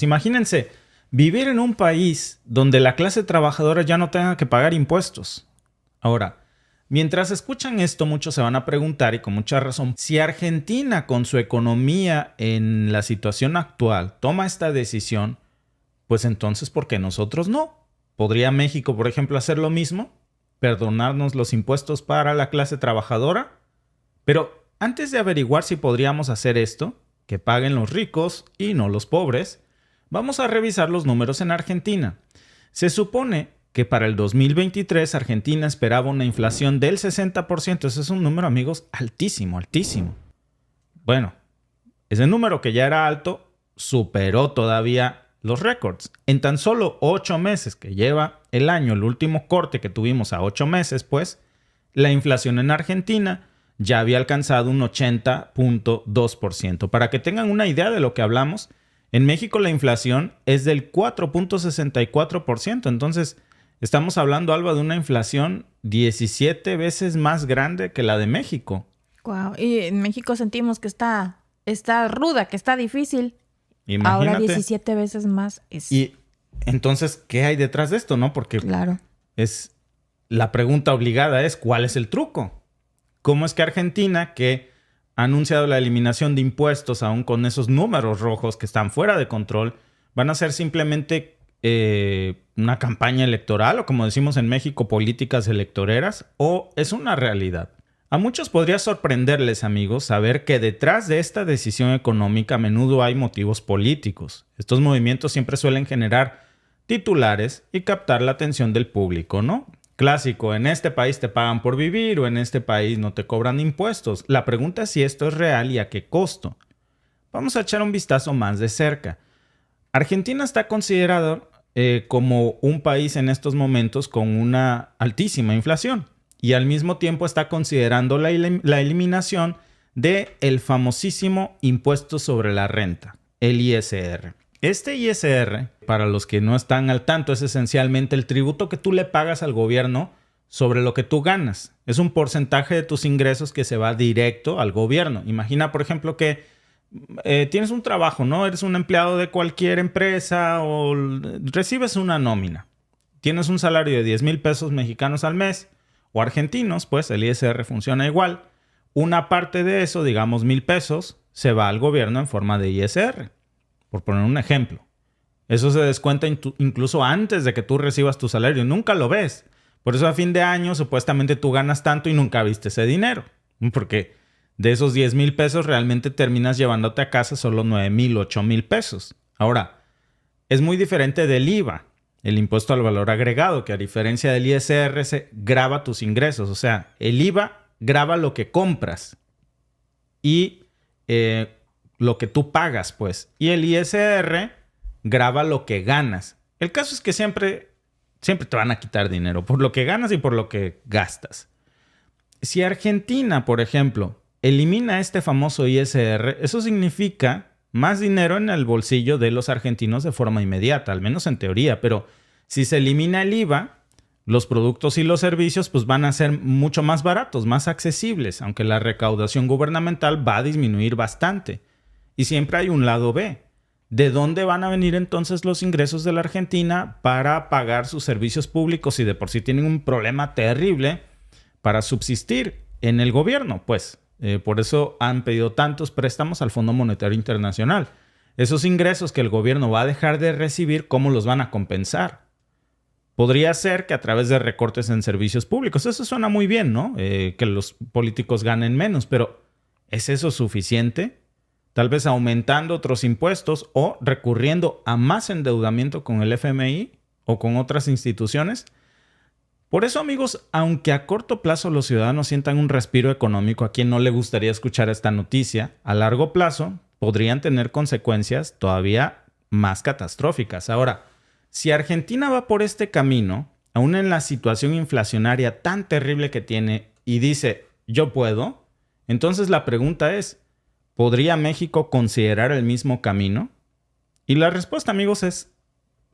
Imagínense vivir en un país donde la clase trabajadora ya no tenga que pagar impuestos. Ahora, mientras escuchan esto, muchos se van a preguntar, y con mucha razón, si Argentina, con su economía en la situación actual, toma esta decisión, pues entonces, ¿por qué nosotros no? ¿Podría México, por ejemplo, hacer lo mismo? ¿Perdonarnos los impuestos para la clase trabajadora? Pero antes de averiguar si podríamos hacer esto, que paguen los ricos y no los pobres, vamos a revisar los números en Argentina. Se supone que para el 2023 Argentina esperaba una inflación del 60%. Ese es un número, amigos, altísimo, altísimo. Bueno, ese número que ya era alto superó todavía los récords. En tan solo 8 meses que lleva el año, el último corte que tuvimos a 8 meses, pues, la inflación en Argentina ya había alcanzado un 80.2%. Para que tengan una idea de lo que hablamos, en México la inflación es del 4.64%. Entonces, estamos hablando, Alba, de una inflación 17 veces más grande que la de México. Wow. Y en México sentimos que está ruda, que está difícil. Imagínate. Ahora 17 veces más es... Y entonces, ¿qué hay detrás de esto, no? Porque claro, es la pregunta obligada es, ¿cuál es el truco? ¿Cómo es que Argentina, que ha anunciado la eliminación de impuestos aún con esos números rojos que están fuera de control, van a ser simplemente una campaña electoral o, como decimos en México, políticas electoreras, o es una realidad? A muchos podría sorprenderles, amigos, saber que detrás de esta decisión económica a menudo hay motivos políticos. Estos movimientos siempre suelen generar titulares y captar la atención del público, ¿no? Clásico, en este país te pagan por vivir o en este país no te cobran impuestos. La pregunta es si esto es real y a qué costo. Vamos a echar un vistazo más de cerca. Argentina está considerado como un país en estos momentos con una altísima inflación y al mismo tiempo está considerando la eliminación del famosísimo impuesto sobre la renta, el ISR. Este ISR, para los que no están al tanto, es esencialmente el tributo que tú le pagas al gobierno sobre lo que tú ganas. Es un porcentaje de tus ingresos que se va directo al gobierno. Imagina, por ejemplo, que tienes un trabajo, ¿no? Eres un empleado de cualquier empresa o recibes una nómina. Tienes un salario de 10,000 pesos mexicanos al mes o argentinos, pues el ISR funciona igual. Una parte de eso, digamos 1,000 pesos, se va al gobierno en forma de ISR. Por poner un ejemplo. Eso se descuenta incluso antes de que tú recibas tu salario. Nunca lo ves. Por eso a fin de año supuestamente tú ganas tanto y nunca viste ese dinero. Porque de esos 10,000 pesos realmente terminas llevándote a casa solo 9,000, 8,000 pesos. Ahora, es muy diferente del IVA, el impuesto al valor agregado, que a diferencia del ISR se grava tus ingresos. O sea, el IVA grava lo que compras y lo que tú pagas, pues. Y el ISR grava lo que ganas. El caso es que siempre te van a quitar dinero por lo que ganas y por lo que gastas. Si Argentina, por ejemplo, elimina este famoso ISR, eso significa más dinero en el bolsillo de los argentinos de forma inmediata, al menos en teoría. Pero si se elimina el IVA, los productos y los servicios pues van a ser mucho más baratos, más accesibles, aunque la recaudación gubernamental va a disminuir bastante. Y siempre hay un lado B. ¿De dónde van a venir entonces los ingresos de la Argentina para pagar sus servicios públicos si de por sí tienen un problema terrible para subsistir en el gobierno? Pues por eso han pedido tantos préstamos al Fondo Monetario Internacional. Esos ingresos que el gobierno va a dejar de recibir, ¿cómo los van a compensar? Podría ser que a través de recortes en servicios públicos. Eso suena muy bien, ¿no? Que los políticos ganen menos, pero ¿es eso suficiente? Tal vez aumentando otros impuestos o recurriendo a más endeudamiento con el FMI o con otras instituciones. Por eso, amigos, aunque a corto plazo los ciudadanos sientan un respiro económico, a quien no le gustaría escuchar esta noticia, a largo plazo podrían tener consecuencias todavía más catastróficas. Ahora, si Argentina va por este camino, aún en la situación inflacionaria tan terrible que tiene y dice, yo puedo, entonces la pregunta es, ¿podría México considerar el mismo camino? Y la respuesta, amigos, es,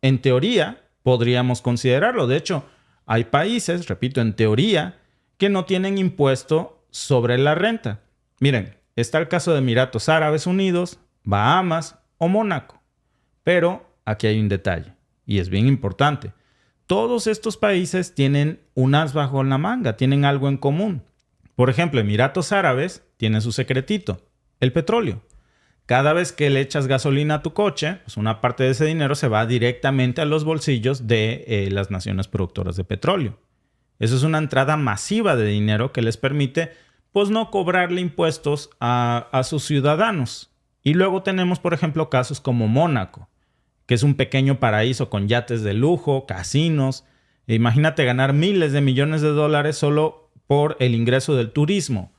en teoría, podríamos considerarlo. De hecho, hay países, repito, en teoría, que no tienen impuesto sobre la renta. Miren, está el caso de Emiratos Árabes Unidos, Bahamas o Mónaco. Pero aquí hay un detalle, y es bien importante. Todos estos países tienen un as bajo la manga, tienen algo en común. Por ejemplo, Emiratos Árabes tiene su secretito, el petróleo. Cada vez que le echas gasolina a tu coche, pues una parte de ese dinero se va directamente a los bolsillos de las naciones productoras de petróleo. Eso es una entrada masiva de dinero que les permite, pues, no cobrarle impuestos a sus ciudadanos. Y luego tenemos, por ejemplo, casos como Mónaco, que es un pequeño paraíso con yates de lujo, casinos. Imagínate ganar miles de millones de dólares solo por el ingreso del turismo,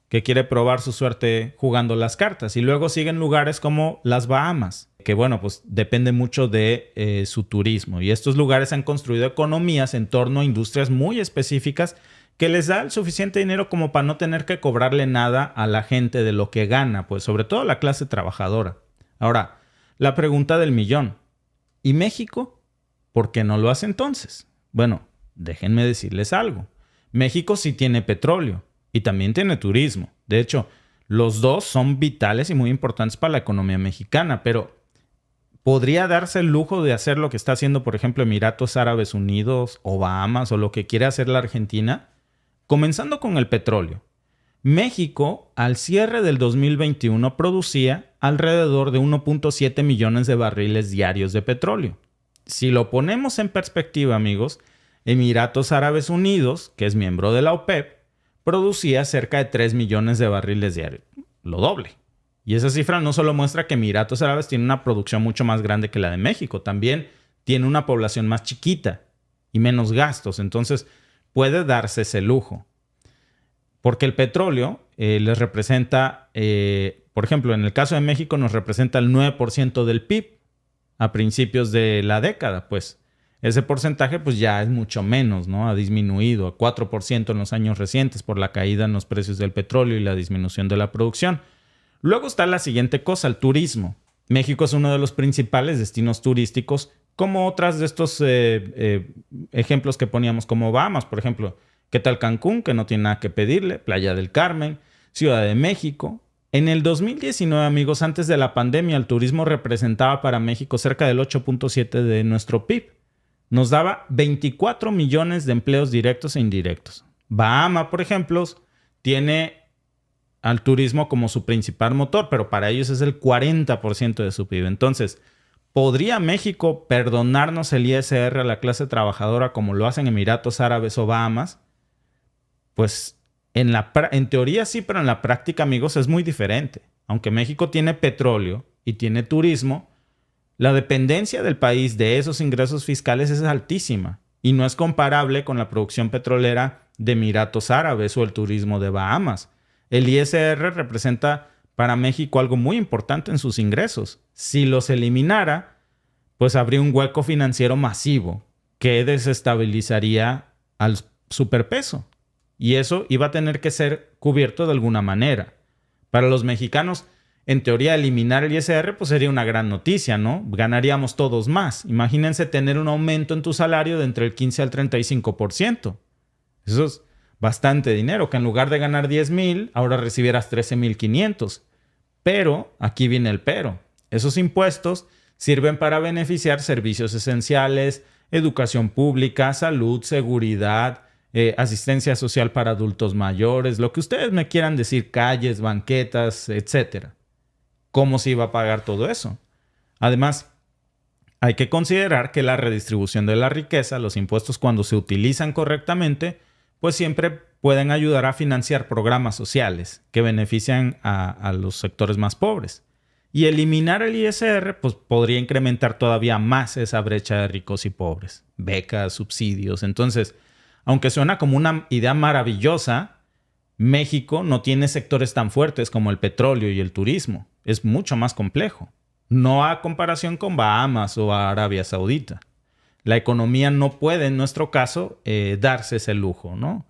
que quiere probar su suerte jugando las cartas. Y luego siguen lugares como las Bahamas, que bueno, pues depende mucho de su turismo. Y estos lugares han construido economías en torno a industrias muy específicas que les da el suficiente dinero como para no tener que cobrarle nada a la gente de lo que gana, pues sobre todo la clase trabajadora. Ahora, la pregunta del millón. ¿Y México? ¿Por qué no lo hace entonces? Bueno, déjenme decirles algo. México sí tiene petróleo y también tiene turismo. De hecho, los dos son vitales y muy importantes para la economía mexicana, pero ¿podría darse el lujo de hacer lo que está haciendo, por ejemplo, Emiratos Árabes Unidos o Bahamas o lo que quiere hacer la Argentina? Comenzando con el petróleo. México, al cierre del 2021, producía alrededor de 1.7 millones de barriles diarios de petróleo. Si lo ponemos en perspectiva, amigos, Emiratos Árabes Unidos, que es miembro de la OPEP, producía cerca de 3 millones de barriles diarios, lo doble. Y esa cifra no solo muestra que Emiratos Árabes tiene una producción mucho más grande que la de México, también tiene una población más chiquita y menos gastos, entonces puede darse ese lujo. Porque el petróleo les representa, por ejemplo, en el caso de México nos representa el 9% del PIB a principios de la década, pues. Ese porcentaje pues ya es mucho menos, ¿no? Ha disminuido a 4% en los años recientes por la caída en los precios del petróleo y la disminución de la producción. Luego está la siguiente cosa, el turismo. México es uno de los principales destinos turísticos, como otras de estos ejemplos que poníamos como Bahamas, por ejemplo. ¿Qué tal Cancún, que no tiene nada que pedirle? Playa del Carmen, Ciudad de México. En el 2019, amigos, antes de la pandemia, el turismo representaba para México cerca del 8.7% de nuestro PIB. Nos daba 24 millones de empleos directos e indirectos. Bahama, por ejemplo, tiene al turismo como su principal motor, pero para ellos es el 40% de su PIB. Entonces, ¿podría México perdonarnos el ISR a la clase trabajadora como lo hacen Emiratos Árabes o Bahamas? Pues en teoría sí, pero en la práctica, amigos, es muy diferente. Aunque México tiene petróleo y tiene turismo, la dependencia del país de esos ingresos fiscales es altísima y no es comparable con la producción petrolera de Emiratos Árabes o el turismo de Bahamas. El ISR representa para México algo muy importante en sus ingresos. Si los eliminara, pues habría un hueco financiero masivo que desestabilizaría al superpeso. Y eso iba a tener que ser cubierto de alguna manera. Para los mexicanos, en teoría, eliminar el ISR pues sería una gran noticia, ¿no? Ganaríamos todos más. Imagínense tener un aumento en tu salario de entre el 15 al 35%. Eso es bastante dinero, que en lugar de ganar 10,000, ahora recibieras 13,500. Pero, aquí viene el pero. Esos impuestos sirven para beneficiar servicios esenciales, educación pública, salud, seguridad, asistencia social para adultos mayores, lo que ustedes me quieran decir, calles, banquetas, etc. ¿Cómo se iba a pagar todo eso? Además, hay que considerar que la redistribución de la riqueza, los impuestos cuando se utilizan correctamente, pues siempre pueden ayudar a financiar programas sociales que benefician a los sectores más pobres. Y eliminar el ISR pues podría incrementar todavía más esa brecha de ricos y pobres. Becas, subsidios. Entonces, aunque suena como una idea maravillosa, México no tiene sectores tan fuertes como el petróleo y el turismo. Es mucho más complejo. No a comparación con Bahamas o a Arabia Saudita. La economía no puede, en nuestro caso, darse ese lujo, ¿no?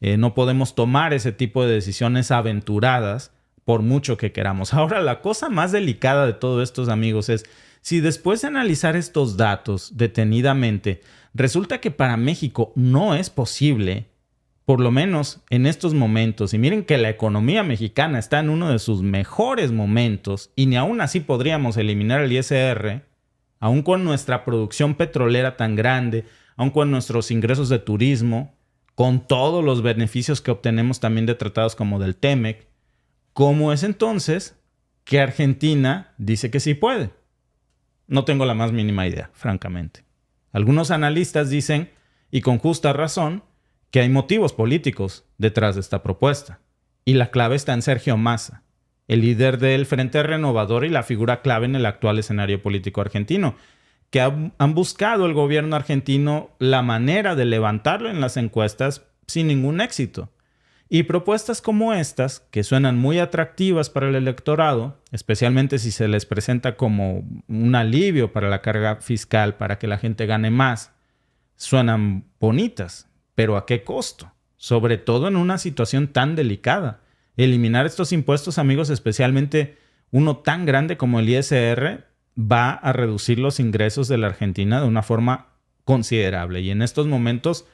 No podemos tomar ese tipo de decisiones aventuradas por mucho que queramos. Ahora, la cosa más delicada de todo esto, amigos, es si después de analizar estos datos detenidamente, resulta que para México no es posible, por lo menos en estos momentos, y miren que la economía mexicana está en uno de sus mejores momentos y ni aún así podríamos eliminar el ISR, Aún con nuestra producción petrolera tan grande, aún con nuestros ingresos de turismo, con todos los beneficios que obtenemos también de tratados como del TEMEC, ¿cómo es entonces que Argentina dice que sí puede? No tengo la más mínima idea, francamente. Algunos analistas dicen, y con justa razón, que hay motivos políticos detrás de esta propuesta. Y la clave está en Sergio Massa, el líder del Frente Renovador y la figura clave en el actual escenario político argentino, que han buscado el gobierno argentino la manera de levantarlo en las encuestas sin ningún éxito. Y propuestas como estas, que suenan muy atractivas para el electorado, especialmente si se les presenta como un alivio para la carga fiscal, para que la gente gane más, suenan bonitas, pero ¿a qué costo? Sobre todo en una situación tan delicada. Eliminar estos impuestos, amigos, especialmente uno tan grande como el ISR, va a reducir los ingresos de la Argentina de una forma considerable. Y en estos momentos,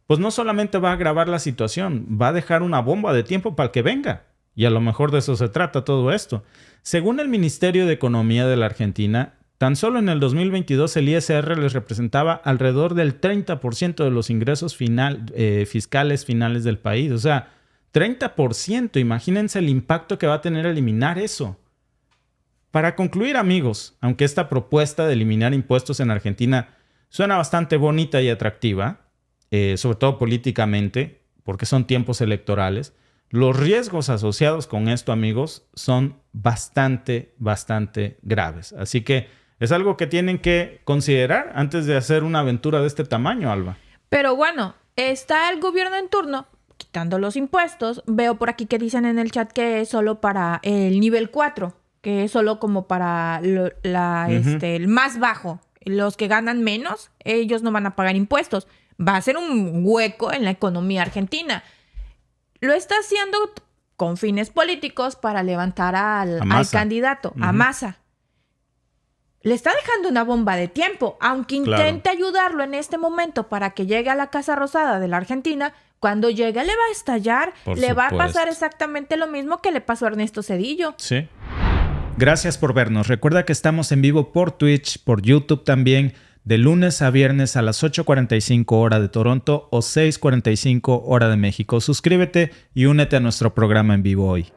pues no solamente va a agravar la situación, va a dejar una bomba de tiempo para el que venga. Y a lo mejor de eso se trata todo esto. Según el Ministerio de Economía de la Argentina, tan solo en el 2022 el ISR les representaba alrededor del 30% de los ingresos fiscales finales del país. O sea, 30%. Imagínense el impacto que va a tener eliminar eso. Para concluir, amigos, aunque esta propuesta de eliminar impuestos en Argentina suena bastante bonita y atractiva, sobre todo políticamente, porque son tiempos electorales, los riesgos asociados con esto, amigos, son bastante graves. Así que es algo que tienen que considerar antes de hacer una aventura de este tamaño, Alba. Pero bueno, está el gobierno en turno quitando los impuestos. Veo por aquí que dicen en el chat que es solo para el nivel 4, que es solo como para el más bajo. Los que ganan menos, ellos no van a pagar impuestos. Va a ser un hueco en la economía argentina. Lo está haciendo con fines políticos para levantar al candidato, a Massa. Le está dejando una bomba de tiempo. Aunque intente ayudarlo en este momento para que llegue a la Casa Rosada de la Argentina, cuando llegue le va a estallar. Le va a pasar exactamente lo mismo que le pasó a Ernesto Zedillo. Sí. Gracias por vernos. Recuerda que estamos en vivo por Twitch, por YouTube también, de lunes a viernes a las 8:45 hora de Toronto o 6:45 hora de México. Suscríbete y únete a nuestro programa en vivo hoy.